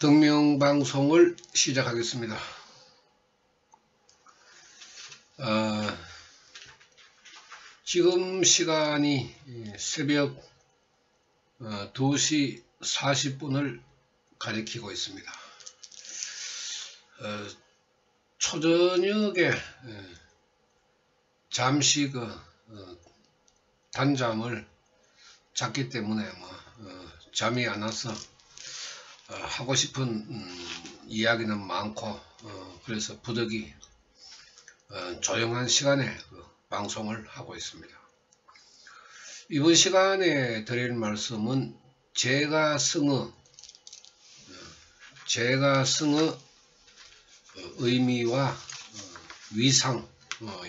등명방송을 시작하겠습니다. 지금 시간이 새벽 2시 40분을 가리키고 있습니다. 초저녁에 잠시 단잠을 잤기 때문에 잠이 안 와서 하고 싶은 이야기는 많고 그래서 부득이 조용한 시간에 방송을 하고 있습니다. 이번 시간에 드릴 말씀은 제가승의 의미와 위상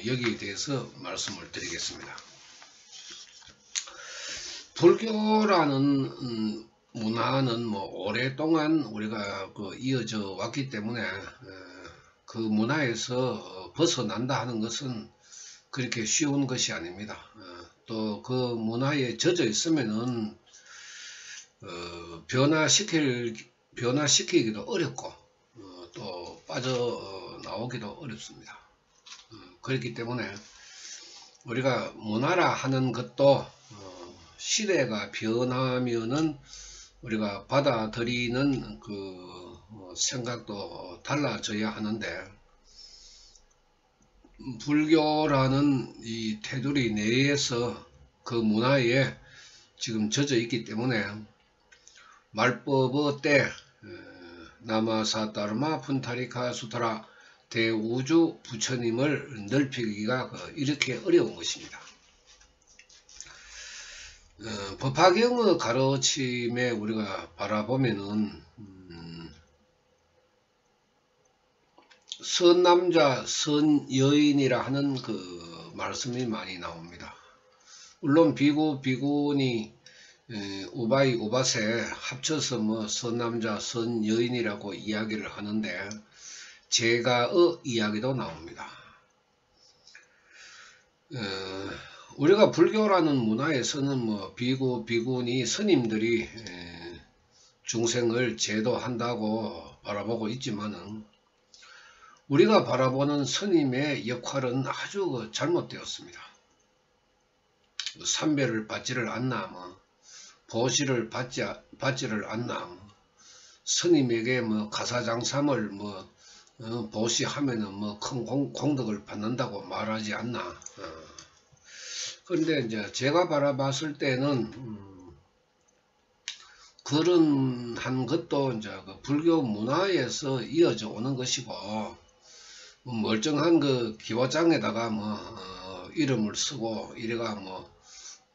여기에 대해서 말씀을 드리겠습니다. 불교라는 문화는 오랫동안 우리가 이어져 왔기 때문에 그 문화에서 벗어난다 하는 것은 그렇게 쉬운 것이 아닙니다. 또 그 문화에 젖어 있으면은 변화시키기도 어렵고 또 빠져나오기도 어렵습니다. 그렇기 때문에 우리가 문화라 하는 것도 시대가 변하면은 우리가 받아들이는 생각도 달라져야 하는데, 불교라는 이 테두리 내에서 그 문화에 지금 젖어 있기 때문에 말법의 때 나마사타르마 푼타리카 수타라 대우주 부처님을 넓히기가 이렇게 어려운 것입니다. 법화경의 가르침에 우리가 바라보면은 선남자 선여인이라 하는 그 말씀이 많이 나옵니다. 물론 비구 비구니 우바이 우바세 합쳐서 선남자 선여인이라고 이야기를 하는데 제가의 이야기도 나옵니다. 우리가 불교라는 문화에서는 비구 비구니 스님들이 중생을 제도한다고 바라보고 있지만은 우리가 바라보는 스님의 역할은 아주 잘못되었습니다. 삼배를 받지를 않나, 보시를 받지를 않나, 스님에게 가사장삼을 보시하면은 큰 공덕을 받는다고 말하지 않나. 그런데 이제 제가 바라봤을 때는 그런 한 것도 이제 불교 문화에서 이어져 오는 것이고, 멀쩡한 기와장에다가 이름을 쓰고 이래가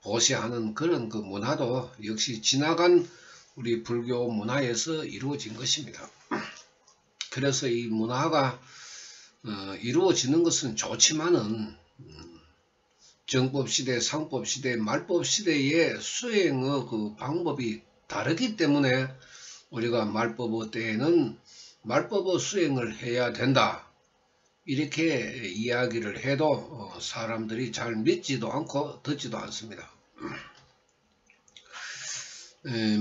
보시하는 그런 문화도 역시 지나간 우리 불교 문화에서 이루어진 것입니다. 그래서 이 문화가 이루어지는 것은 좋지만은 정법시대, 상법시대, 말법시대의 수행의 방법이 다르기 때문에 우리가 말법의 때에는 말법의 수행을 해야 된다, 이렇게 이야기를 해도 사람들이 잘 믿지도 않고 듣지도 않습니다.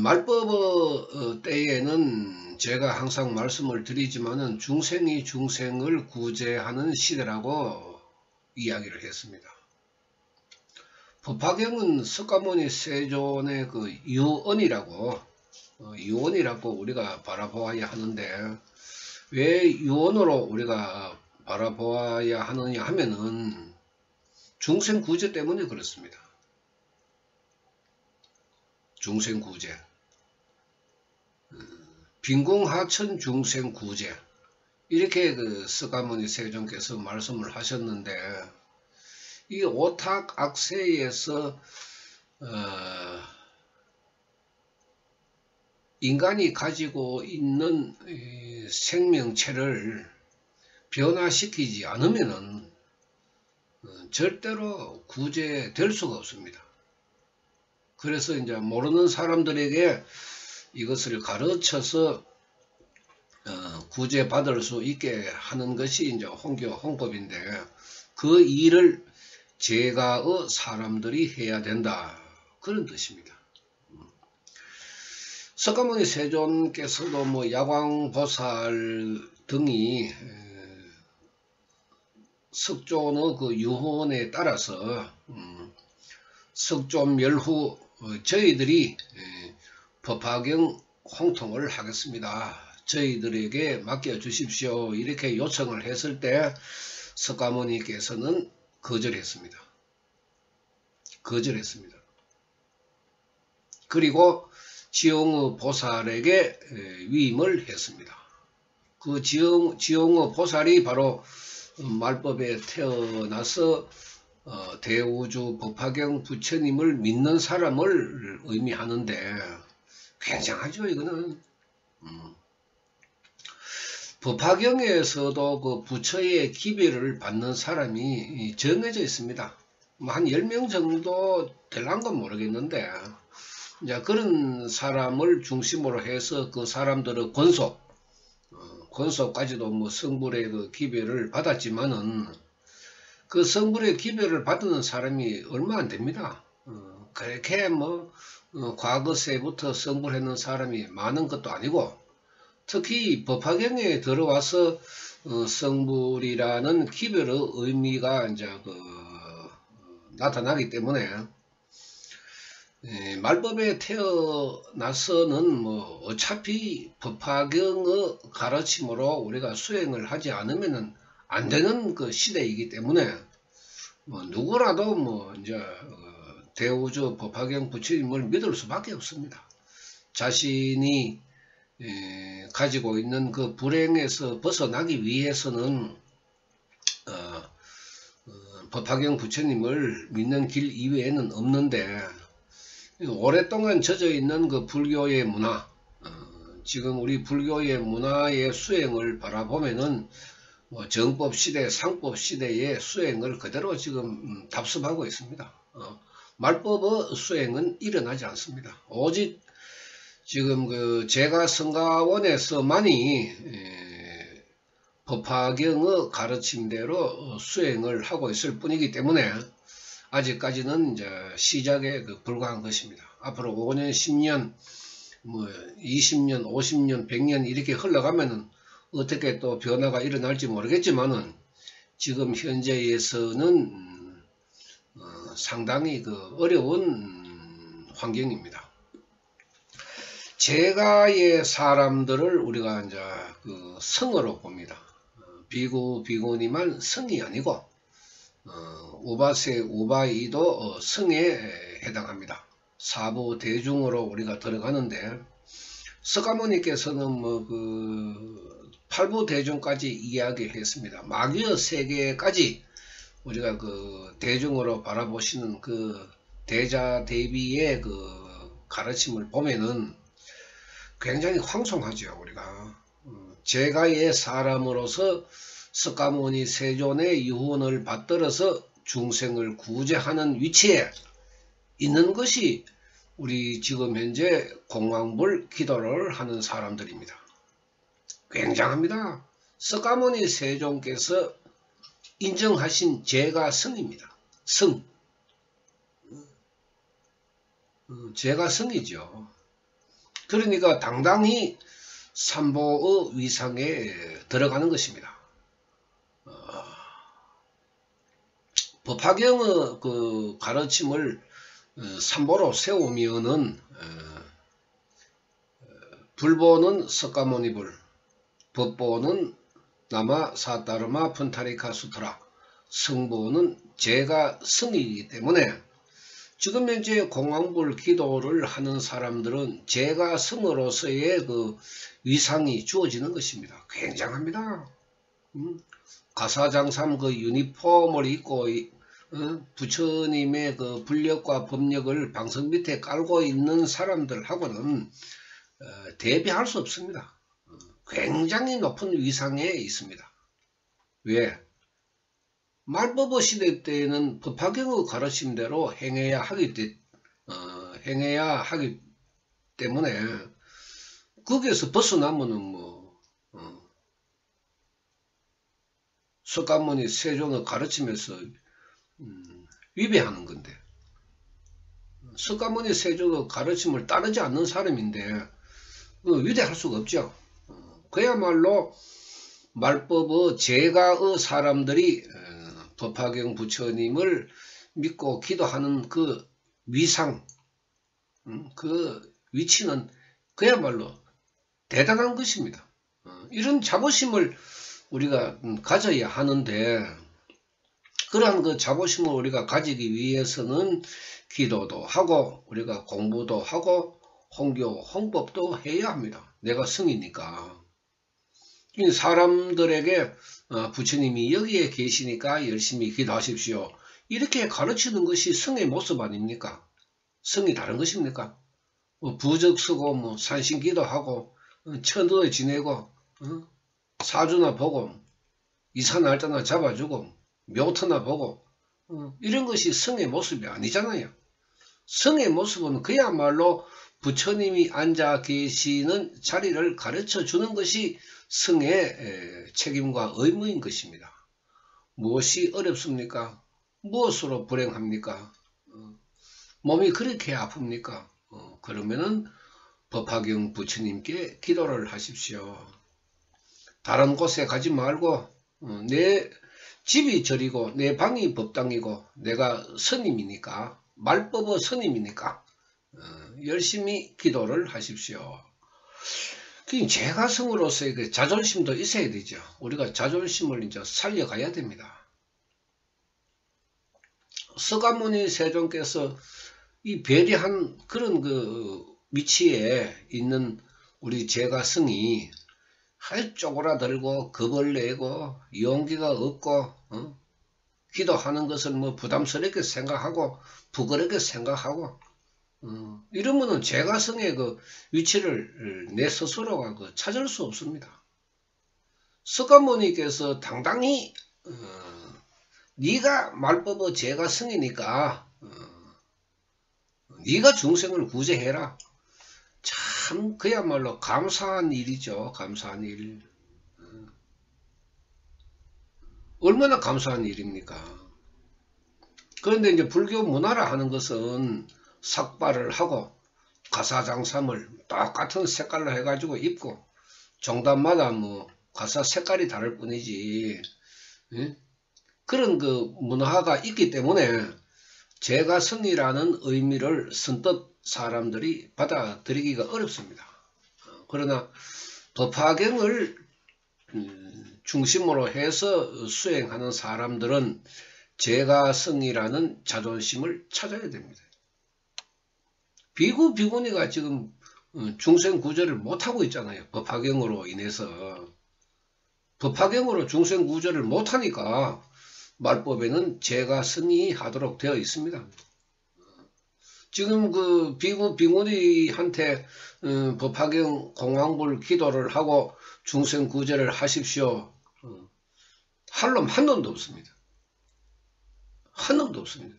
말법의 때에는 제가 항상 말씀을 드리지만은 중생이 중생을 구제하는 시대라고 이야기를 했습니다. 법화경은 석가모니 세존의 유언이라고 우리가 바라보아야 하는데, 왜 유언으로 우리가 바라보아야 하느냐 하면은 중생 구제 때문에 그렇습니다. 중생 구제, 빈궁하천 중생 구제, 이렇게 석가모니 세존께서 말씀을 하셨는데, 이 오탁 악세에서 인간이 가지고 있는 생명체를 변화시키지 않으면은 절대로 구제될 수가 없습니다. 그래서 이제 모르는 사람들에게 이것을 가르쳐서 구제받을 수 있게 하는 것이 이제 홍교 홍법인데, 그 일을 제가의 사람들이 해야 된다, 그런 뜻입니다. 석가모니 세존께서도 뭐 야광보살 등이 석존의 그 유언에 따라서 석존 멸후 저희들이 법화경 홍통을 하겠습니다. 저희들에게 맡겨주십시오. 이렇게 요청을 했을 때 석가모니께서는 거절했습니다. 그리고 지용의 보살에게 위임을 했습니다. 그 지용의 보살이 바로 말법에 태어나서 대우주 법화경 부처님을 믿는 사람을 의미하는데 굉장하죠. 이거는 법화경에서도 그 부처의 기별을 받는 사람이 정해져 있습니다. 한 10명 정도 될란건 모르겠는데 이제 그런 사람을 중심으로 해서 그 사람들의 권속까지도 뭐 성불의 그 기별을 받았지만은 그 성불의 기별을 받는 사람이 얼마 안 됩니다. 그렇게 뭐 과거세부터 성불했는 사람이 많은 것도 아니고 특히 법화경에 들어와서 성불이라는 기별의 의미가 이제 나타나기 때문에 말법에 태어나서는 뭐 어차피 법화경의 가르침으로 우리가 수행을 하지 않으면 안 되는 그 시대이기 때문에 뭐 누구라도 뭐 이제 대우주 법화경 부처님을 믿을 수밖에 없습니다. 자신이 가지고 있는 그 불행에서 벗어나기 위해서는 법화경 부처님을 믿는 길 이외에는 없는데 오랫동안 젖어 있는 그 불교의 문화, 지금 우리 불교의 문화의 수행을 바라보면은 뭐 정법 시대, 상법 시대의 수행을 그대로 지금 답습하고 있습니다. 말법의 수행은 일어나지 않습니다. 오직 지금 그 제가 성가원에서만이 법화경의 가르침대로 수행을 하고 있을 뿐이기 때문에 아직까지는 이제 시작에 불과한 것입니다. 앞으로 5년, 10년, 뭐 20년, 50년, 100년 이렇게 흘러가면은 어떻게 또 변화가 일어날지 모르겠지만은 지금 현재에서는 상당히 어려운 환경입니다. 제가의 사람들을 우리가 이제 성으로 봅니다. 비구, 비구니만 성이 아니고 우바세, 우바이도 성에 해당합니다. 사부 대중으로 우리가 들어가는데 석가모니께서는 뭐 팔부 대중까지 이야기했습니다. 마귀의 세계까지 우리가 대중으로 바라보시는 대자 대비의 가르침을 보면은 굉장히 황송하죠. 우리가 제가의 사람으로서 석가모니 세존의 유언을 받들어서 중생을 구제하는 위치에 있는 것이 우리 지금 현재 공황불 기도를 하는 사람들입니다. 굉장합니다. 석가모니 세존께서 인정하신 제가 성입니다. 성. 제가 성이죠. 그러니까 당당히 삼보의 위상에 들어가는 것입니다. 법화경의 가르침을 삼보로 세우면은 불보는 석가모니불, 법보는 나마 사타르마 푼타리카 수트라, 성보는 제가 성이기 때문에 지금 현재 공황불 기도를 하는 사람들은 제가 성으로서의 위상이 주어지는 것입니다. 굉장합니다. 가사장삼 유니폼을 입고 부처님의 불력과 법력을 방석 밑에 깔고 있는 사람들하고는 대비할 수 없습니다. 굉장히 높은 위상에 있습니다. 왜? 말법의 시대 때에는 법화경의 가르침대로 행해야 하기 때문에 거기에서 벗어나면은 석가모니 세존의 가르침에서 위배하는 건데 석가모니 세존의 가르침을 따르지 않는 사람인데 위대할 수가 없죠. 그야말로 말법의 제가의 사람들이 법화경 부처님을 믿고 기도하는 그 위상, 그 위치는 그야말로 대단한 것입니다. 이런 자부심을 우리가 가져야 하는데, 그러한 그 자부심을 우리가 가지기 위해서는 기도도 하고 우리가 공부도 하고 홍교, 홍법도 해야 합니다. 내가 성이니까. 사람들에게 부처님이 여기에 계시니까 열심히 기도하십시오, 이렇게 가르치는 것이 성의 모습 아닙니까? 성이 다른 것입니까? 부적 쓰고 산신 기도하고 천도에 지내고 사주나 보고 이사 날짜나 잡아주고 묘터나 보고 이런 것이 성의 모습이 아니잖아요. 성의 모습은 그야말로 부처님이 앉아 계시는 자리를 가르쳐 주는 것이 성의 책임과 의무인 것입니다. 무엇이 어렵습니까? 무엇으로 불행합니까? 몸이 그렇게 아픕니까? 그러면은 법화경 부처님께 기도를 하십시오. 다른 곳에 가지 말고 내 집이 절이고 내 방이 법당이고 내가 스님이니까, 말법의 스님이니까 열심히 기도를 하십시오. 제가성으로서의 그 자존심도 있어야 되죠. 우리가 자존심을 이제 살려가야 됩니다. 서가모니 세존께서 이 배려한 그런 그 위치에 있는 우리 제가성이 쪼그라들고 겁을 내고 용기가 없고 기도하는 것을 부담스럽게 생각하고 부끄럽게 생각하고 이러면은 제가성의 그 위치를 내 스스로가 찾을 수 없습니다. 서가모니께서 당당히 네가 말법의 제가성이니까 네가 중생을 구제해라. 참 그야말로 감사한 일이죠. 감사한 일. 얼마나 감사한 일입니까? 그런데 이제 불교 문화라 하는 것은 삭발을 하고 가사장삼을 똑같은 색깔로 해가지고 입고 종단마다 가사 색깔이 다를 뿐이지, 그런 그 문화가 있기 때문에 제가성이라는 의미를 선뜻 사람들이 받아들이기가 어렵습니다. 그러나 법화경을 중심으로 해서 수행하는 사람들은 제가성이라는 자존심을 찾아야 됩니다. 비구, 비구니가 지금 중생 구제를 못하고 있잖아요. 법화경으로 인해서. 법화경으로 중생 구제를 못하니까 말법에는 제가성이 하도록 되어 있습니다. 지금 그 비구, 비구니한테 법화경 공황불 기도를 하고 중생 구제를 하십시오, 할 놈 한 놈도 없습니다. 한 놈도 없습니다.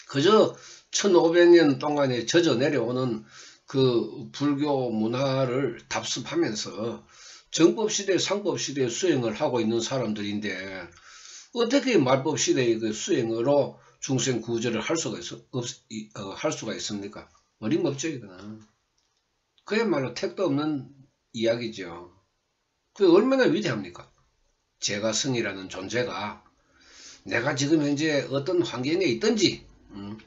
그저 1500년 동안에 젖어 내려오는 그 불교 문화를 답습하면서 정법시대, 상법시대 수행을 하고 있는 사람들인데 어떻게 말법시대의 그 수행으로 중생 구제를 할 수가 있습니까? 어림없죠, 이거는. 그야말로 택도 없는 이야기죠. 그게 얼마나 위대합니까? 제가성이라는 존재가 내가 지금 현재 어떤 환경에 있든지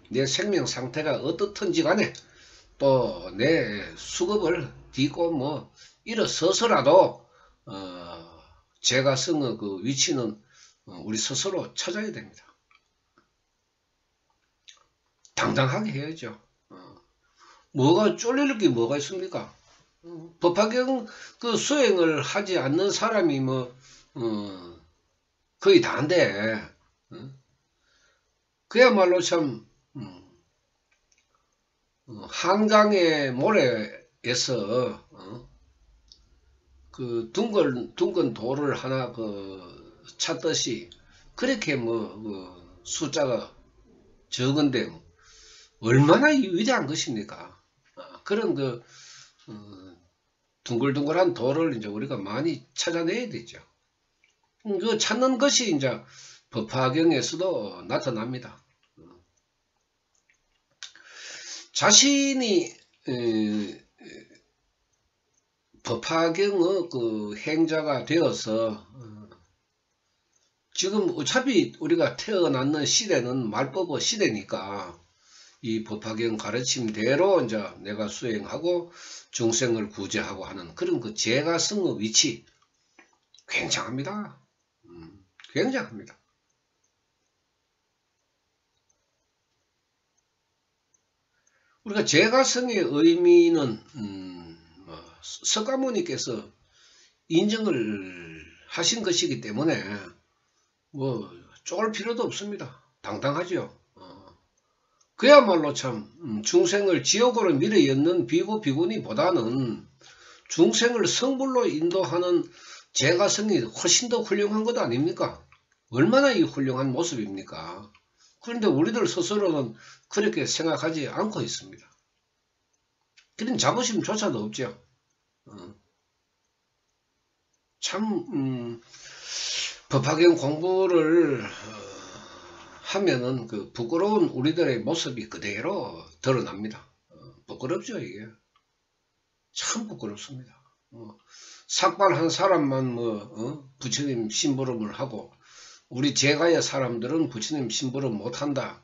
내 생명 상태가 어떻든지 간에 또 내 수급을 딛고 일어서서라도 제가성의 그 위치는 우리 스스로 찾아야 됩니다. 당당하게 해야죠. 뭐가 쫄릴 게 뭐가 있습니까? 법화경 그 수행을 하지 않는 사람이 거의 다인데 그야말로 참 한강의 모래에서 그 둥근 돌을 하나 찾듯이 그렇게 숫자가 적은데 얼마나 위대한 것입니까? 그런 둥글둥글한 돌을 이제 우리가 많이 찾아내야 되죠. 그 찾는 것이 이제 법화경에서도 나타납니다. 자신이 법화경의 그 행자가 되어서 지금 어차피 우리가 태어났는 시대는 말법의 시대니까 이 법화경 가르침대로 이제 내가 수행하고 중생을 구제하고 하는 그런 그 제가성의 위치 굉장합니다. 굉장합니다. 우리가 제가성의 의미는 석가모니께서 인정을 하신 것이기 때문에 뭐 쫄 필요도 없습니다. 당당하죠. 그야말로 참 중생을 지옥으로 밀어넣는 비구 비구니보다는 중생을 성불로 인도하는 제가성이 훨씬 더 훌륭한 것 아닙니까? 얼마나 이 훌륭한 모습입니까? 그런데 우리들 스스로는 그렇게 생각하지 않고 있습니다. 그런 자부심조차도 없죠. 참 법화경 공부를 하면은 그 부끄러운 우리들의 모습이 그대로 드러납니다. 부끄럽죠 이게. 참 부끄럽습니다. 삭발한 사람만 부처님 심부름을 하고 우리 제가의 사람들은 부처님 심부름 못한다.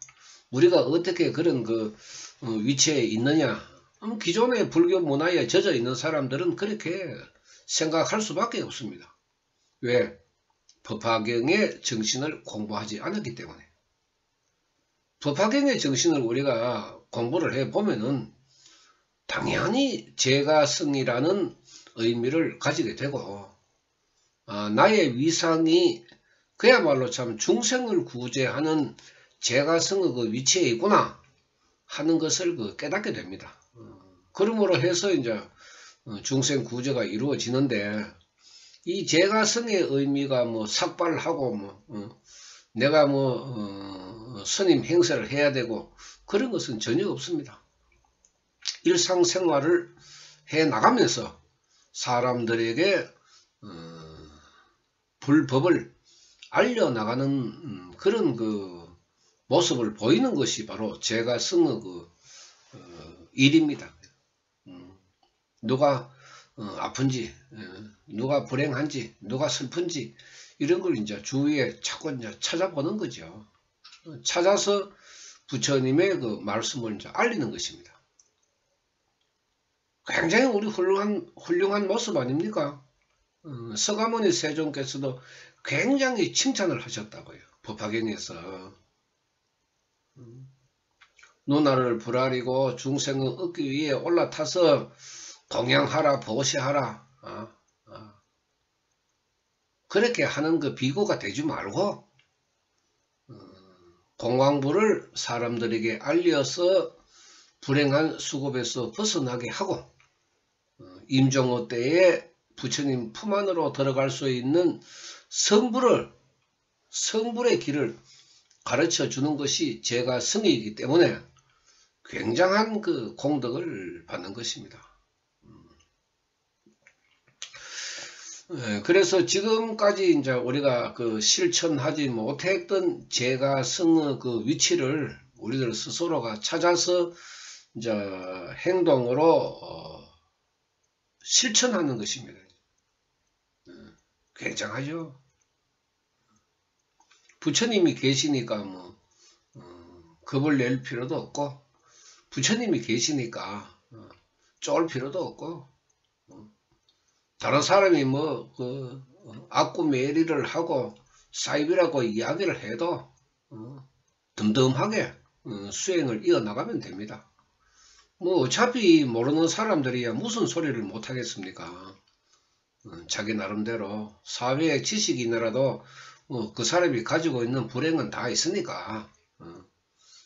우리가 어떻게 그런 그 위치에 있느냐. 기존의 불교 문화에 젖어 있는 사람들은 그렇게 생각할 수밖에 없습니다. 왜? 법화경의 정신을 공부하지 않았기 때문에. 법화경의 정신을 우리가 공부를 해보면은 당연히 제가성이라는 의미를 가지게 되고 나의 위상이 그야말로 참 중생을 구제하는 제가성의 그 위치에 있구나 하는 것을 깨닫게 됩니다. 그러므로 해서 이제 중생 구제가 이루어지는데 이 제가성의 의미가 뭐 삭발하고 내가 스님 행세를 해야 되고 그런 것은 전혀 없습니다. 일상생활을 해 나가면서 사람들에게 불법을 알려나가는 그런 그 모습을 보이는 것이 바로 제가성의 일입니다. 누가 아픈지, 누가 불행한지, 누가 슬픈지 이런 걸 이제 주위에 자꾸 이제 찾아보는 거죠. 찾아서 부처님의 그 말씀을 이제 알리는 것입니다. 굉장히 우리 훌륭한 모습 아닙니까? 서가모니 세종께서도 굉장히 칭찬을 하셨다고요. 법화경에서. 누나를 불아리고 중생의 어깨 위에 올라타서 동양하라 보시하라. 그렇게 하는 그 비구가 되지 말고 공황부를 사람들에게 알려서 불행한 수급에서 벗어나게 하고 임종호 때에 부처님 품 안으로 들어갈 수 있는 성불의 길을 가르쳐 주는 것이 제가 성이기 때문에 굉장한 그 공덕을 받는 것입니다. 그래서 지금까지 이제 우리가 그 실천하지 못했던 제가 성의 그 위치를 우리들 스스로가 찾아서 이제 행동으로 실천하는 것입니다. 굉장하죠. 부처님이 계시니까 겁을 낼 필요도 없고 부처님이 계시니까 쫄 필요도 없고 다른 사람이 악구매리를 하고 사입이라고 이야기를 해도 덤덤하게 수행을 이어나가면 됩니다. 어차피 모르는 사람들이야 무슨 소리를 못 하겠습니까? 자기 나름대로 사회의 지식이나라도 그 사람이 가지고 있는 불행은 다 있으니까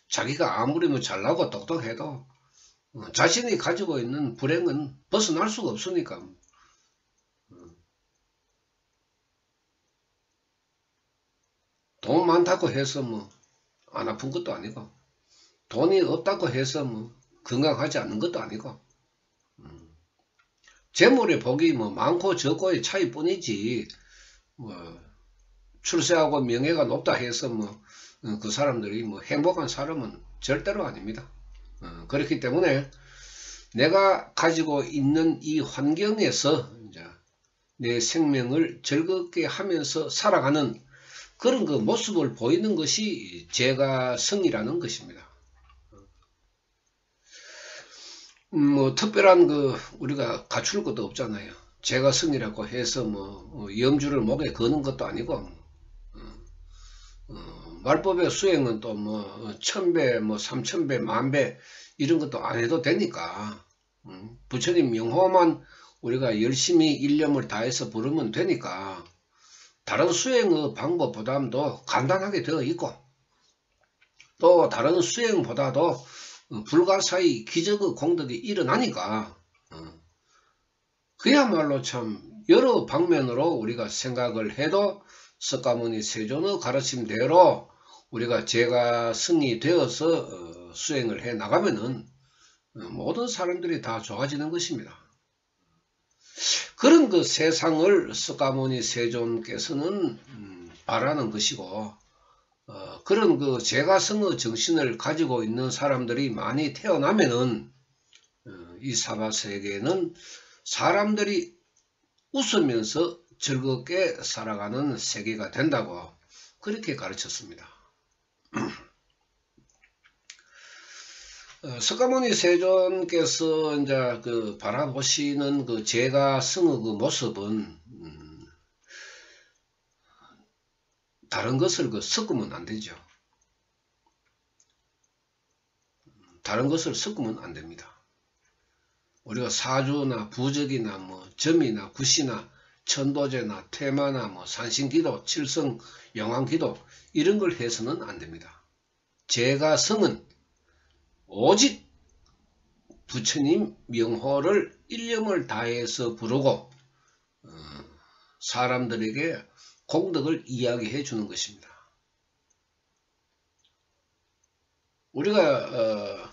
자기가 아무리 잘나고 똑똑해도 자신이 가지고 있는 불행은 벗어날 수가 없으니까 돈 많다고 해서 안 아픈 것도 아니고 돈이 없다고 해서 건강하지 않는 것도 아니고 재물의 복이 많고 적고의 차이뿐이지 출세하고 명예가 높다 해서 그 사람들이 행복한 사람은 절대로 아닙니다. 그렇기 때문에 내가 가지고 있는 이 환경에서 이제 내 생명을 즐겁게 하면서 살아가는 그런 그 모습을 보이는 것이 제가성이라는 것입니다. 뭐 특별한 그 우리가 갖출 것도 없잖아요. 제가성이라고 해서 뭐 염주를 목에 거는 것도 아니고 말법의 수행은 또 뭐 1000배 뭐 3000배 만배 이런 것도 안 해도 되니까 부처님 명호만 우리가 열심히 일념을 다해서 부르면 되니까 다른 수행의 방법보다도 간단하게 되어 있고 또 다른 수행보다도 불가사의 기적의 공덕이 일어나니까 그야말로 참 여러 방면으로 우리가 생각을 해도 석가모니 세존의 가르침대로 우리가 제가성이 되어서 수행을 해 나가면은 모든 사람들이 다 좋아지는 것입니다. 그런 그 세상을 석가모니 세존께서는 바라는 것이고 그런 그 제가성의 정신을 가지고 있는 사람들이 많이 태어나면은 이 사바세계는 사람들이 웃으면서 즐겁게 살아가는 세계가 된다고 그렇게 가르쳤습니다. 석가모니 세존께서 이제 그 바라보시는 그 제가성의 그 모습은 다른 것을 그 섞으면 안 되죠. 다른 것을 섞으면 안 됩니다. 우리가 사주나 부적이나 뭐 점이나 굿이나 천도제나 퇴마나 뭐 산신기도, 칠성, 영왕기도 이런 걸 해서는 안 됩니다. 제가성은 오직 부처님 명호를 일념을 다해서 부르고 사람들에게 공덕을 이야기해 주는 것입니다. 우리가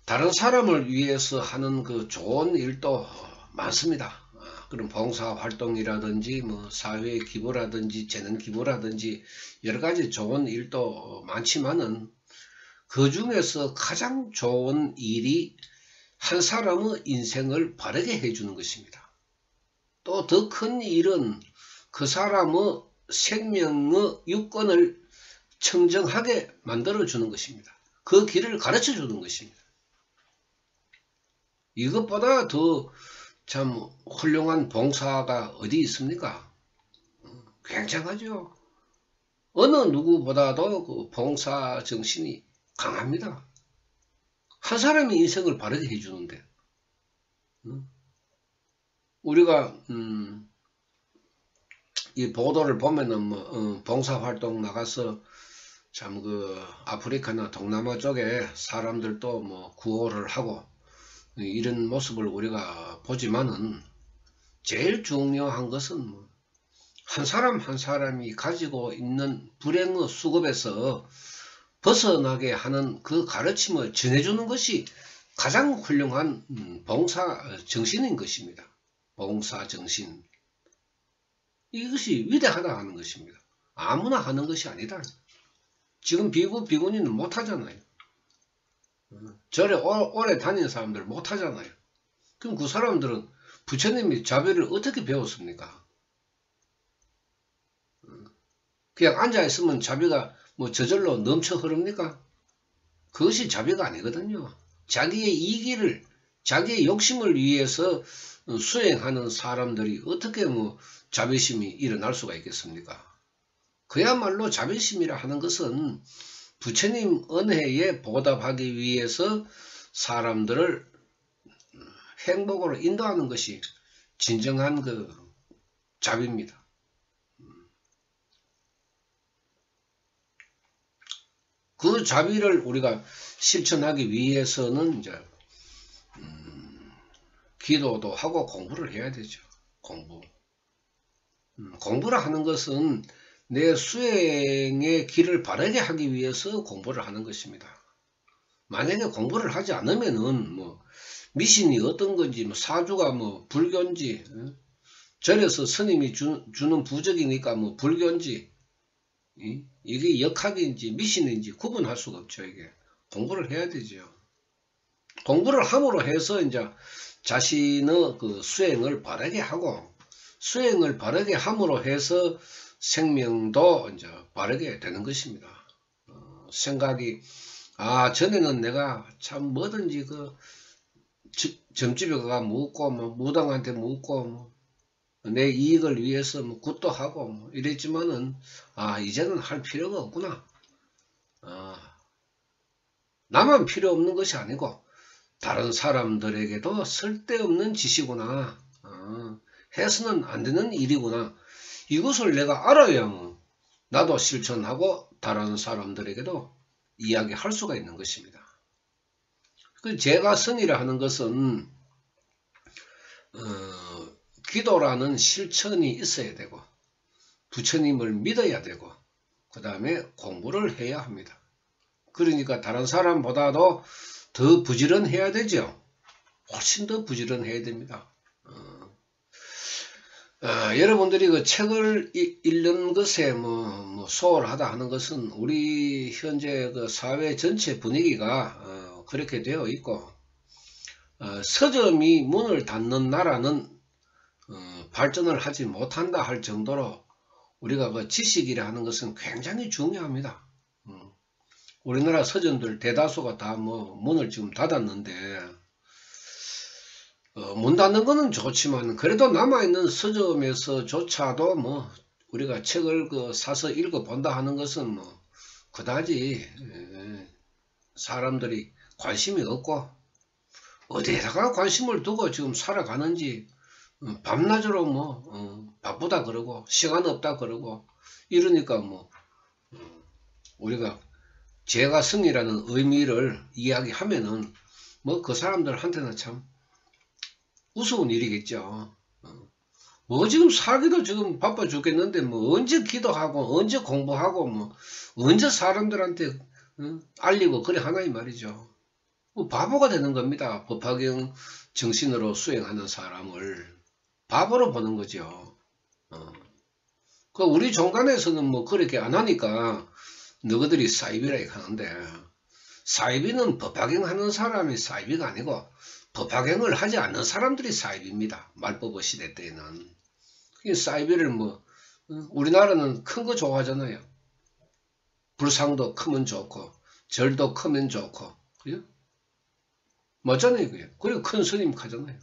다른 사람을 위해서 하는 그 좋은 일도 많습니다. 그런 봉사활동이라든지 뭐 사회 기부라든지 재능 기부라든지 여러가지 좋은 일도 많지만은 그 중에서 가장 좋은 일이 한 사람의 인생을 바르게 해주는 것입니다. 또 더 큰 일은 그 사람의 생명의 유권을 청정하게 만들어주는 것입니다. 그 길을 가르쳐 주는 것입니다. 이것보다 더 참 훌륭한 봉사가 어디 있습니까? 굉장하죠. 어느 누구보다도 그 봉사 정신이 강합니다. 한 사람의 인생을 바르게 해주는데 우리가 이 보도를 보면은 뭐 봉사활동 나가서 참 그 아프리카나 동남아 쪽에 사람들도 뭐 구호를 하고 이런 모습을 우리가 보지만은 제일 중요한 것은 한 사람 한 사람이 가지고 있는 불행의 수급에서 벗어나게 하는 그 가르침을 전해주는 것이 가장 훌륭한 봉사 정신인 것입니다. 봉사 정신. 이것이 위대하다 하는 것입니다. 아무나 하는 것이 아니다. 지금 비구니는 못하잖아요. 절에 오래 다니는 사람들 못하잖아요. 그럼 그 사람들은 부처님이 자비를 어떻게 배웠습니까? 그냥 앉아있으면 자비가 뭐 저절로 넘쳐 흐릅니까? 그것이 자비가 아니거든요. 자기의 이기를, 자기의 욕심을 위해서 수행하는 사람들이 어떻게 뭐 자비심이 일어날 수가 있겠습니까? 그야말로 자비심이라 하는 것은 부처님 은혜에 보답하기 위해서 사람들을 행복으로 인도하는 것이 진정한 그 자비입니다. 그 자비를 우리가 실천하기 위해서는 이제 기도도 하고 공부를 해야 되죠. 공부를 하는 것은 내 수행의 길을 바르게 하기 위해서 공부를 하는 것입니다. 만약에 공부를 하지 않으면은 뭐 미신이 어떤 건지 뭐 사주가 뭐 불교인지 절에서 스님이 주는 부적이니까 뭐 불교인지 이게 역학인지 미신인지 구분할 수가 없죠. 이게 공부를 해야 되죠. 공부를 함으로 해서 이제 자신의 그 수행을 바르게 하고, 수행을 바르게 함으로 해서 생명도 이제 바르게 되는 것입니다. 생각이, 전에는 내가 참 뭐든지 점집에 가 묻고, 무당한테 묻고, 내 이익을 위해서 굿도 하고, 이랬지만은, 이제는 할 필요가 없구나. 나만 필요 없는 것이 아니고, 다른 사람들에게도 쓸데없는 짓이구나. 해서는 안 되는 일이구나. 이것을 내가 알아야 나도 실천하고 다른 사람들에게도 이야기할 수가 있는 것입니다. 제가 성이라 하는 것은 기도라는 실천이 있어야 되고, 부처님을 믿어야 되고, 그 다음에 공부를 해야 합니다. 그러니까 다른 사람보다도 더 부지런해야 되죠. 훨씬 더 부지런해야 됩니다. 여러분들이 그 책을 읽는 것에 소홀하다 하는 것은 우리 현재 그 사회 전체 분위기가 그렇게 되어 있고, 서점이 문을 닫는 나라는 발전을 하지 못한다 할 정도로 우리가 그 지식이라 하는 것은 굉장히 중요합니다. 우리나라 서점들 대다수가 다 문을 지금 닫았는데, 문 닫는 거는 좋지만 그래도 남아있는 서점에서조차도 우리가 책을 사서 읽어본다 하는 것은 그다지 사람들이 관심이 없고, 어디에다가 관심을 두고 지금 살아가는지, 밤낮으로 바쁘다 그러고 시간 없다 그러고 이러니까 우리가 제가 승이라는 의미를 이야기하면은 그 사람들한테는 참 우스운 일이겠죠. 지금 살기도 지금 바빠 죽겠는데 언제 기도하고 언제 공부하고 언제 사람들한테 알리고 그래 하나 이 말이죠. 바보가 되는 겁니다. 법화경 정신으로 수행하는 사람을 바보로 보는 거죠. 우리 종간에서는 그렇게 안 하니까 너희들이 사이비라 하는데, 사이비는 법화경 하는 사람이 사이비가 아니고 법화경을 하지 않는 사람들이 사이비입니다. 말법의 시대 때에는. 사이비를 우리나라는 큰 거 좋아하잖아요. 불상도 크면 좋고 절도 크면 좋고, 그죠? 맞잖아요. 그리고 큰 스님 가잖아요.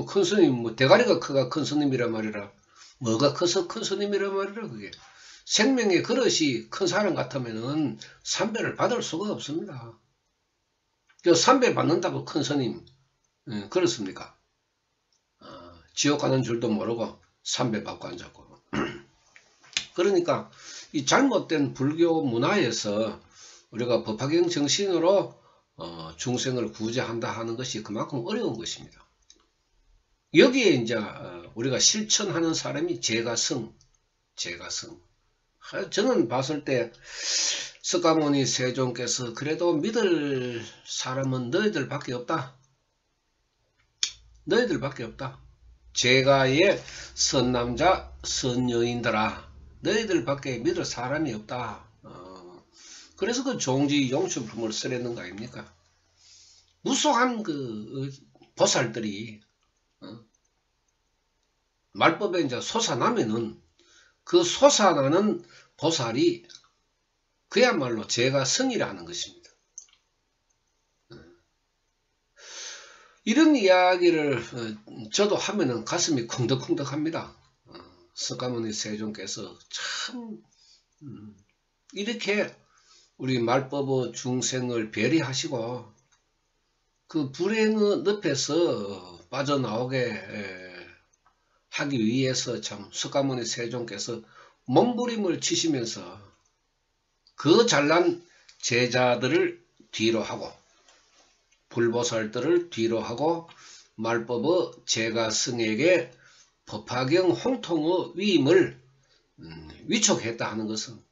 큰 스님, 대가리가 커가 큰 스님이란 말이라, 뭐가 커서 큰 스님이란 말이라, 그게. 생명의 그릇이 큰 사람 같으면은 삼배를 받을 수가 없습니다. 삼배 받는다고 큰 스님, 그렇습니까? 지옥 가는 줄도 모르고 삼배 받고 앉았고. 그러니까 이 잘못된 불교 문화에서 우리가 법화경 정신으로 중생을 구제한다 하는 것이 그만큼 어려운 것입니다. 여기에 이제 우리가 실천하는 사람이 제가성. 저는 봤을 때 석가모니 세종께서 그래도 믿을 사람은 너희들밖에 없다. 너희들밖에 없다. 제가의 선남자 선여인들아, 너희들밖에 믿을 사람이 없다. 그래서 그 종지 용춘품을 쓰려는 거 아닙니까? 무수한 보살들이 말법에 이제 솟아나면은 그 솟아나는 보살이 그야말로 제가 성이라 하는 것입니다. 이런 이야기를 저도 하면은 가슴이 쿵덕쿵덕합니다. 석가모니 세종께서 참 이렇게 우리 말법의 중생을 배려하시고 그 불행의 늪에서 빠져나오게 하기 위해서 참 석가모니 세종께서 몸부림을 치시면서 그 잘난 제자들을 뒤로 하고 불보살들을 뒤로 하고 말법의 제가승에게 법화경 홍통의 위임을 위촉했다 하는 것은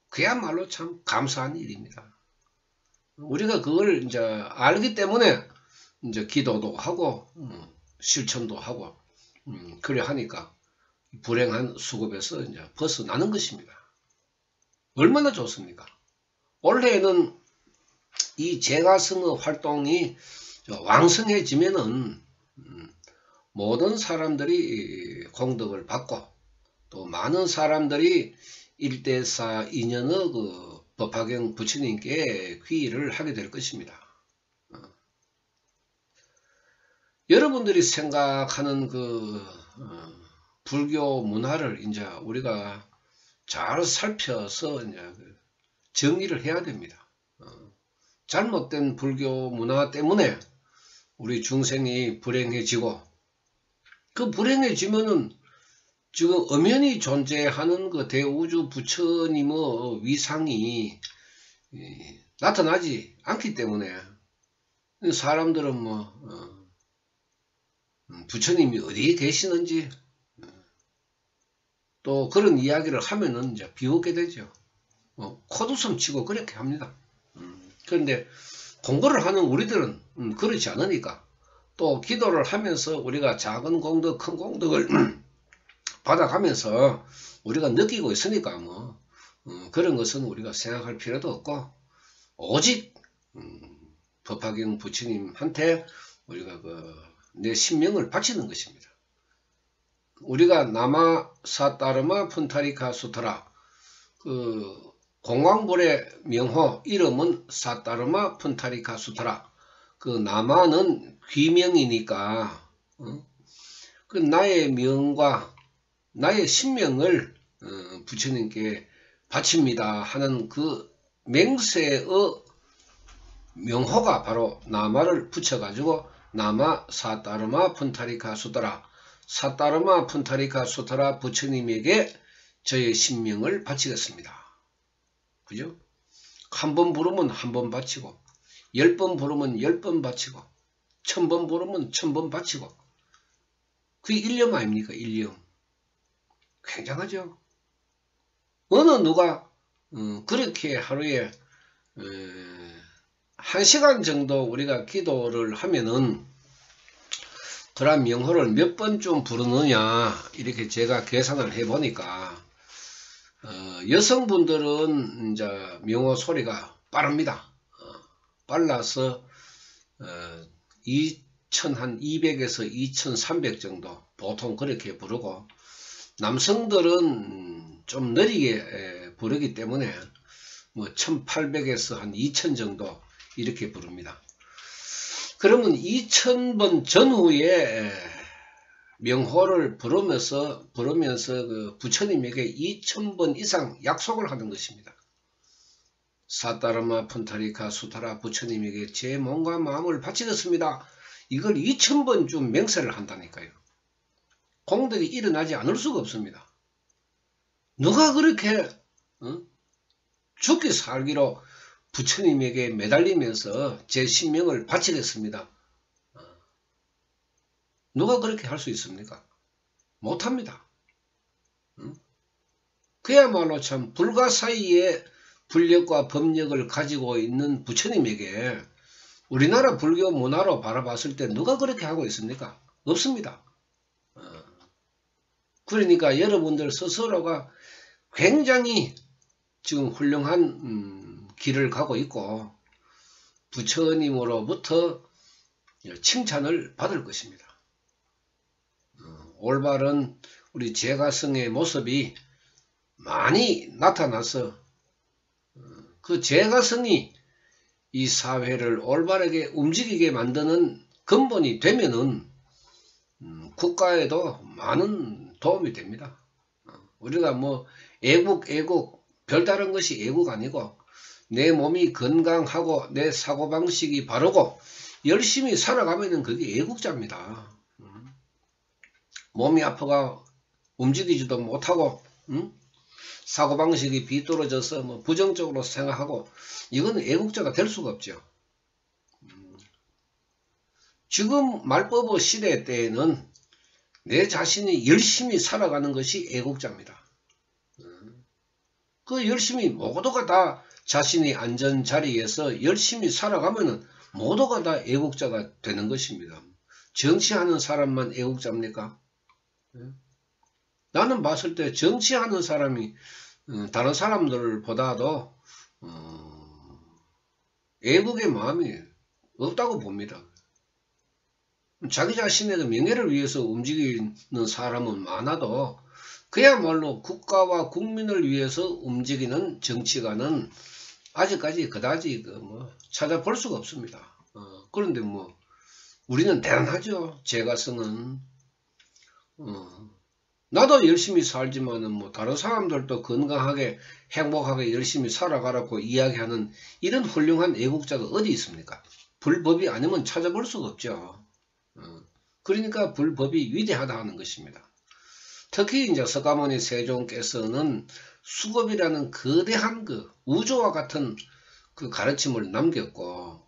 그야말로 참 감사한 일입니다. 우리가 그걸 이제 알기 때문에 이제 기도도 하고 실천도 하고 그래 하니까 불행한 수급에서 이제 벗어나는 것입니다. 얼마나 좋습니까? 올해에는 이 제가성의 활동이 왕성해지면은 모든 사람들이 공덕을 받고 또 많은 사람들이 1대4 인연의 그 법화경 부처님께 귀의를 하게 될 것입니다. 여러분들이 생각하는 그 불교 문화를 이제 우리가 잘 살펴서 이제 정리를 해야 됩니다. 잘못된 불교 문화 때문에 우리 중생이 불행해지고, 그 불행해지면은 지금 엄연히 존재하는 그 대우주 부처님의 위상이 나타나지 않기 때문에 사람들은 뭐 부처님이 어디에 계시는지 또 그런 이야기를 하면은 이제 비웃게 되죠. 코웃음 치고 그렇게 합니다. 그런데 공부를 하는 우리들은 그렇지 않으니까, 또 기도를 하면서 우리가 작은 공덕 큰 공덕을 받아가면서 우리가 느끼고 있으니까 뭐 그런 것은 우리가 생각할 필요도 없고, 오직 법화경 부처님한테 우리가 내 신명을 바치는 것입니다. 우리가 나마 사따르마 푼타리카 수타라, 그 공황불의 명호 이름은 사따르마 푼타리카 수타라, 그 나마는 귀명이니까 그 나의 명과 나의 신명을 부처님께 바칩니다 하는 그 맹세의 명호가 바로 나마를 붙여가지고 나마 사따르마 푼타리카 수타라, 사따르마 푼타리카 수타라 부처님에게 저의 신명을 바치겠습니다. 그죠? 한 번 부르면 한 번 바치고, 10번 부르면 10번 바치고, 1000번 부르면 1000번 바치고, 그게 일념 아닙니까? 일념. 굉장하죠? 어느 누가 그렇게 하루에 1시간 정도 우리가 기도를 하면은 그런 명호를 몇 번쯤 부르느냐, 이렇게 제가 계산을 해보니까 여성분들은 이제 명호 소리가 빠릅니다. 빨라서 2200에서 2300 정도 보통 그렇게 부르고, 남성들은 좀 느리게 부르기 때문에 뭐 1800에서 한 2000 정도 이렇게 부릅니다. 그러면 2000번 전후에 명호를 부르면서 그 부처님에게 2000번 이상 약속을 하는 것입니다. 사따르마 푼타리카 수타라 부처님에게 제 몸과 마음을 바치겠습니다. 이걸 2000번쯤 맹세를 한다니까요. 공덕이 일어나지 않을 수가 없습니다. 누가 그렇게 죽기 살기로 부처님에게 매달리면서 제 신명을 바치겠습니다. 누가 그렇게 할 수 있습니까? 못합니다. 그야말로 참 불가사의의 불력과 법력을 가지고 있는 부처님에게 우리나라 불교 문화로 바라봤을 때 누가 그렇게 하고 있습니까? 없습니다. 그러니까 여러분들 스스로가 굉장히 지금 훌륭한 길을 가고 있고 부처님으로부터 칭찬을 받을 것입니다. 올바른 우리 제가성의 모습이 많이 나타나서 그 제가성이 이 사회를 올바르게 움직이게 만드는 근본이 되면은 국가에도 많은 도움이 됩니다. 우리가 뭐 애국 별다른 것이 애국 아니고 내 몸이 건강하고 내 사고방식이 바르고 열심히 살아가면은 그게 애국자입니다. 몸이 아파가 움직이지도 못하고 사고방식이 비뚤어져서 뭐 부정적으로 생각하고, 이건 애국자가 될 수가 없죠. 지금 말법의 시대 때에는 내 자신이 열심히 살아가는 것이 애국자입니다. 그 열심히 모두가 다 자신이 앉은 자리에서 열심히 살아가면은 모두가 다 애국자가 되는 것입니다. 정치하는 사람만 애국자입니까? 나는 봤을 때 정치하는 사람이 다른 사람들보다도 애국의 마음이 없다고 봅니다. 자기 자신의 그 명예를 위해서 움직이는 사람은 많아도 그야말로 국가와 국민을 위해서 움직이는 정치가는 아직까지 그다지 찾아볼 수가 없습니다. 그런데 우리는 대단하죠. 제가서는 나도 열심히 살지만은 다른 사람들도 건강하게 행복하게 열심히 살아가라고 이야기하는 이런 훌륭한 애국자가 어디 있습니까? 불법이 아니면 찾아볼 수가 없죠. 그러니까 불법이 위대하다 하는 것입니다. 특히 이제 석가모니 세종께서는 수급이라는 거대한 우주와 같은 그 가르침을 남겼고,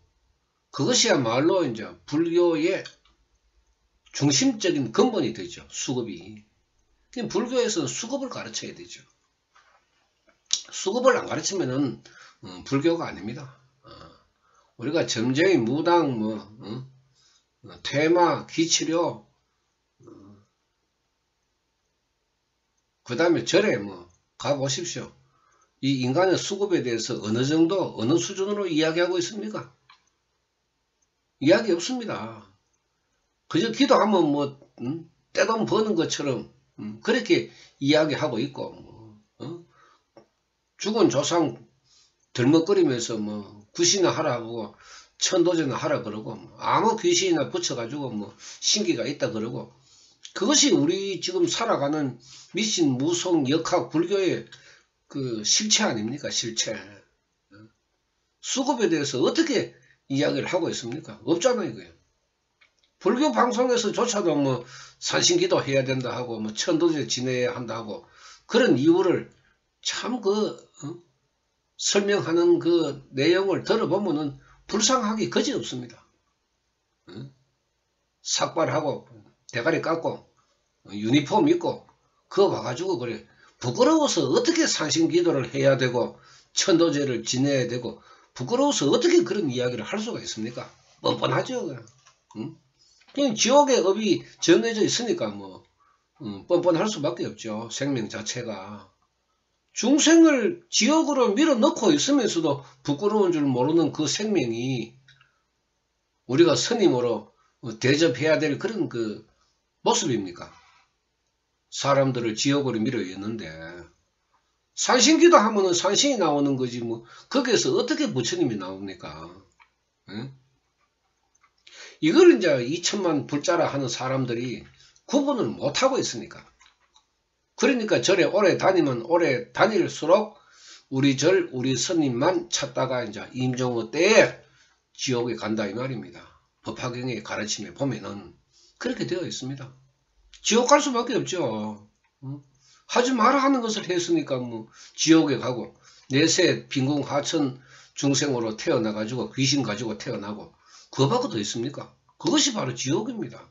그것이야말로 이제 불교의 중심적인 근본이 되죠. 수급이. 불교에서는 수급을 가르쳐야 되죠. 수급을 안 가르치면은 불교가 아닙니다. 우리가 점쟁이, 무당, 퇴마, 기치료, 그 다음에 절에 가보십시오. 이 인간의 수급에 대해서 어느 정도, 어느 수준으로 이야기하고 있습니까? 이야기 없습니다. 그저 기도하면 떼돈 버는 것처럼 그렇게 이야기하고 있고, 죽은 조상 들먹거리면서 구시나 하라고 천도제나 하라 그러고, 아무 귀신이나 붙여가지고 신기가 있다 그러고, 그것이 우리 지금 살아가는 미신, 무속, 역학, 불교의 그 실체 아닙니까? 실체. 수급에 대해서 어떻게 이야기를 하고 있습니까? 없잖아요, 이거요. 불교 방송에서조차도 산신기도 해야 된다 하고, 천도제 지내야 한다 하고, 그런 이유를 참 설명하는 그 내용을 들어보면은 불쌍하기 거지 없습니다. 삭발하고, 대가리 깎고, 유니폼 입고, 그거 봐가지고 그래. 부끄러워서 어떻게 산신기도를 해야 되고, 천도제를 지내야 되고, 부끄러워서 어떻게 그런 이야기를 할 수가 있습니까? 뻔뻔하죠. 그냥 지옥의 업이 정해져 있으니까 뻔뻔할 수밖에 없죠. 생명 자체가. 중생을 지옥으로 밀어넣고 있으면서도 부끄러운 줄 모르는 그 생명이 우리가 스님으로 대접해야 될 그런 그 모습입니까? 사람들을 지옥으로 밀어넣는데 산신기도 하면은 산신이 나오는 거지 거기에서 어떻게 부처님이 나옵니까? 응? 이걸 이제 2천만 불자라 하는 사람들이 구분을 못하고 있으니까. 그러니까 절에 오래 다니면 오래 다닐수록 우리 절, 우리 스님만 찾다가 이제 임종호 때에 지옥에 간다 이 말입니다. 법화경의 가르침에 보면은 그렇게 되어 있습니다. 지옥 갈 수밖에 없죠. 하지 마라 하는 것을 했으니까 지옥에 가고 내세 빈궁 하천 중생으로 태어나가지고 귀신 가지고 태어나고 그거밖에 더 있습니까? 그것이 바로 지옥입니다.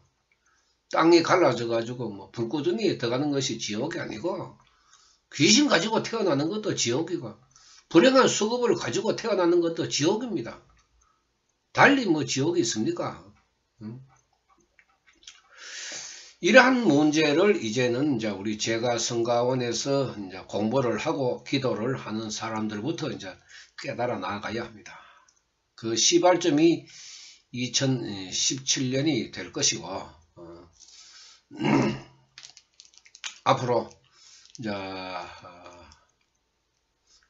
땅이 갈라져가지고 불구덩이에 들어가는 것이 지옥이 아니고 귀신 가지고 태어나는 것도 지옥이고 불행한 수급을 가지고 태어나는 것도 지옥입니다. 달리 지옥이 있습니까? 이러한 문제를 이제는 이제 우리 제가성가원에서 이제 공부를 하고 기도를 하는 사람들부터 이제 깨달아 나가야 합니다. 그 시발점이 2017년이 될 것이고, 앞으로 이제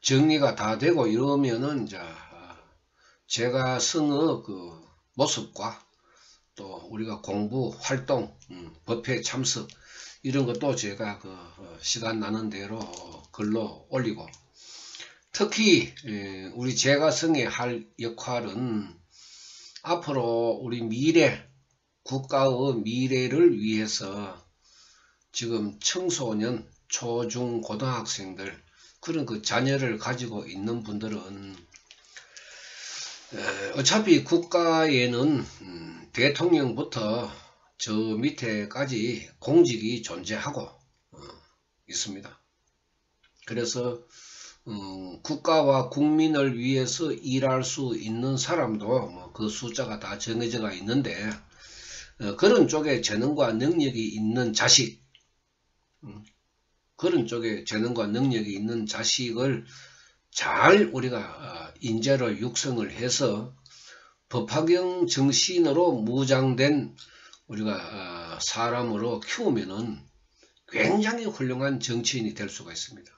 정리가 다 되고 이러면은 이제 제가 성의 그 모습과 또 우리가 공부 활동, 법회 참석 이런 것도 제가 그 시간 나는 대로 글로 올리고, 특히 우리 제가성에 할 역할은 앞으로 우리 미래, 국가의 미래를 위해서 지금 청소년, 초중, 고등학생들 그런 그 자녀를 가지고 있는 분들은 어차피 국가에는 대통령부터 저 밑에까지 공직이 존재하고 있습니다. 그래서 국가와 국민을 위해서 일할 수 있는 사람도 그 숫자가 다 정해져 있는데, 그런 쪽에 재능과 능력이 있는 자식, 그런 쪽에 재능과 능력이 있는 자식을 잘 우리가 인재를 육성을 해서 법화경 정신으로 무장된 우리가 사람으로 키우면은 굉장히 훌륭한 정치인이 될 수가 있습니다.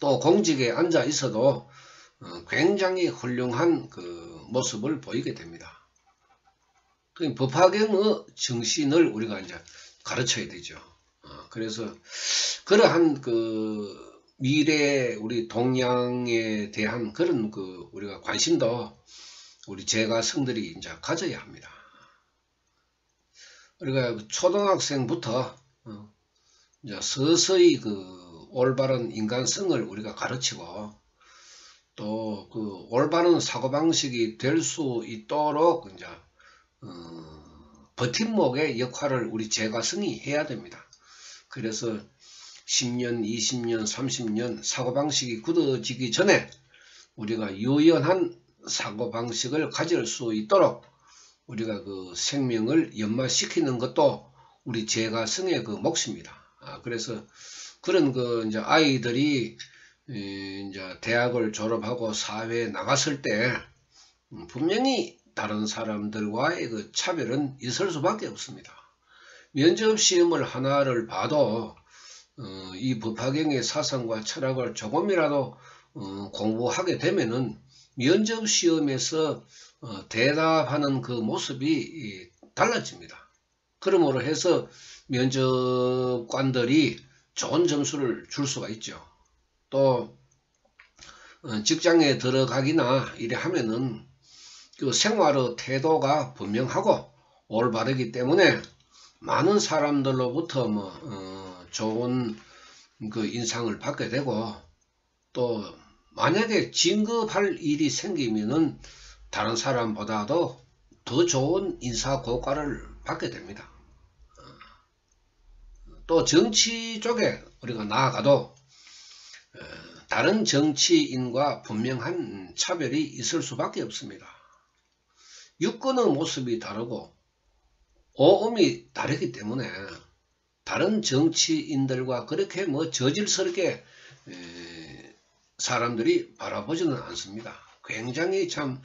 또 공직에 앉아 있어도 굉장히 훌륭한 그 모습을 보이게 됩니다. 법화경의 정신을 우리가 이제 가르쳐야 되죠. 그래서 그러한 그 미래 우리 동양에 대한 그런 그 우리가 관심도 우리 제가성들이 이제 가져야 합니다. 우리가 초등학생부터 이제 서서히 그 올바른 인간성을 우리가 가르치고 또 그 올바른 사고방식이 될 수 있도록 이제 버팀목의 역할을 우리 제가성이 해야 됩니다. 그래서 10년, 20년, 30년 사고방식이 굳어지기 전에 우리가 유연한 사고방식을 가질 수 있도록 우리가 그 생명을 연마시키는 것도 우리 제가성의 그 몫입니다. 그래서 그런 그 이제 아이들이 이제 대학을 졸업하고 사회에 나갔을 때 분명히 다른 사람들과의 그 차별은 있을 수밖에 없습니다. 면접 시험을 하나를 봐도 이 법화경의 사상과 철학을 조금이라도 공부하게 되면은 면접 시험에서 대답하는 그 모습이 달라집니다. 그러므로 해서 면접관들이 좋은 점수를 줄 수가 있죠. 또 직장에 들어가기나 이래 하면은 그 생활의 태도가 분명하고 올바르기 때문에 많은 사람들로부터 좋은 그 인상을 받게 되고 또 만약에 진급할 일이 생기면은 다른 사람보다도 더 좋은 인사고과를 받게 됩니다. 또 정치 쪽에 우리가 나아가도 다른 정치인과 분명한 차별이 있을 수밖에 없습니다. 유권의 모습이 다르고 오음이 다르기 때문에 다른 정치인들과 그렇게 저질스럽게 사람들이 바라보지는 않습니다. 굉장히 참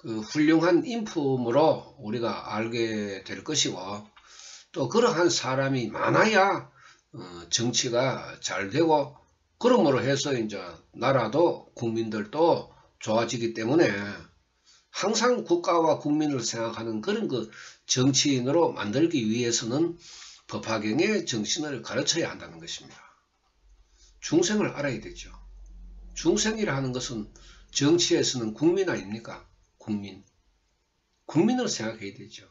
그 훌륭한 인품으로 우리가 알게 될 것이고 또 그러한 사람이 많아야 정치가 잘 되고 그러므로 해서 이제 나라도 국민들도 좋아지기 때문에 항상 국가와 국민을 생각하는 그런 그 정치인으로 만들기 위해서는 법화경의 정신을 가르쳐야 한다는 것입니다. 중생을 알아야 되죠. 중생이라 하는 것은 정치에서는 국민 아닙니까? 국민을 생각해야 되죠.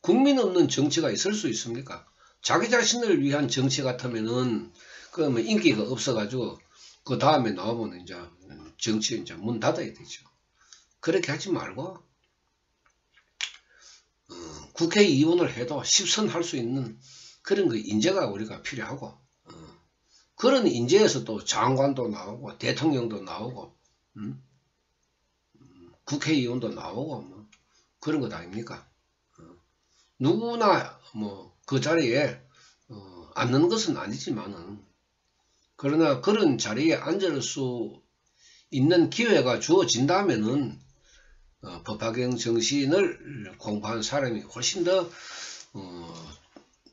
국민 없는 정치가 있을 수 있습니까? 자기 자신을 위한 정치 같으면은 그러면 인기가 없어가지고 그 다음에 나오면 이제 정치 이제 문 닫아야 되죠. 그렇게 하지 말고 국회의원을 해도 10선 할 수 있는 그런 그 인재가 우리가 필요하고 그런 인재에서 또 장관도 나오고 대통령도 나오고 국회의원도 나오고 그런 것 아닙니까? 누구나 그 자리에 앉는 것은 아니지만은 그러나 그런 자리에 앉을 수 있는 기회가 주어진다면은 법화경 정신을 공부한 사람이 훨씬 더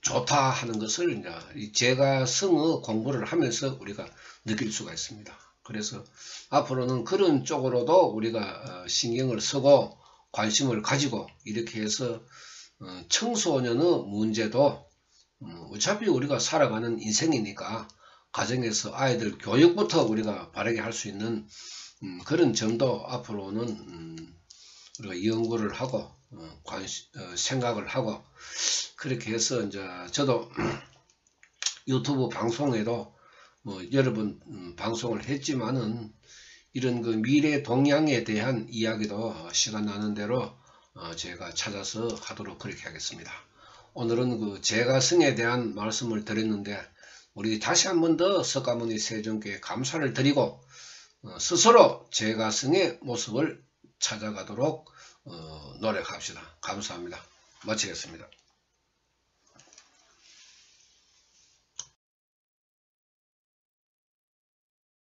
좋다 하는 것을 이제 제가성의 공부를 하면서 우리가 느낄 수가 있습니다. 그래서 앞으로는 그런 쪽으로도 우리가 신경을 쓰고 관심을 가지고 이렇게 해서 청소년의 문제도 어차피 우리가 살아가는 인생이니까 가정에서 아이들 교육부터 우리가 바르게 할 수 있는 그런 점도 앞으로는 우리가 연구를 하고 생각을 하고 그렇게 해서 이제 저도 유튜브 방송에도 여러 번 방송을 했지만은 이런 그 미래 동향에 대한 이야기도 시간 나는 대로 제가 찾아서 하도록 그렇게 하겠습니다. 오늘은 그 제가성에 대한 말씀을 드렸는데 우리 다시 한 번 더 석가모니 세존께 감사를 드리고 스스로 제가성의 모습을 찾아가도록 노력합시다. 감사합니다. 마치겠습니다.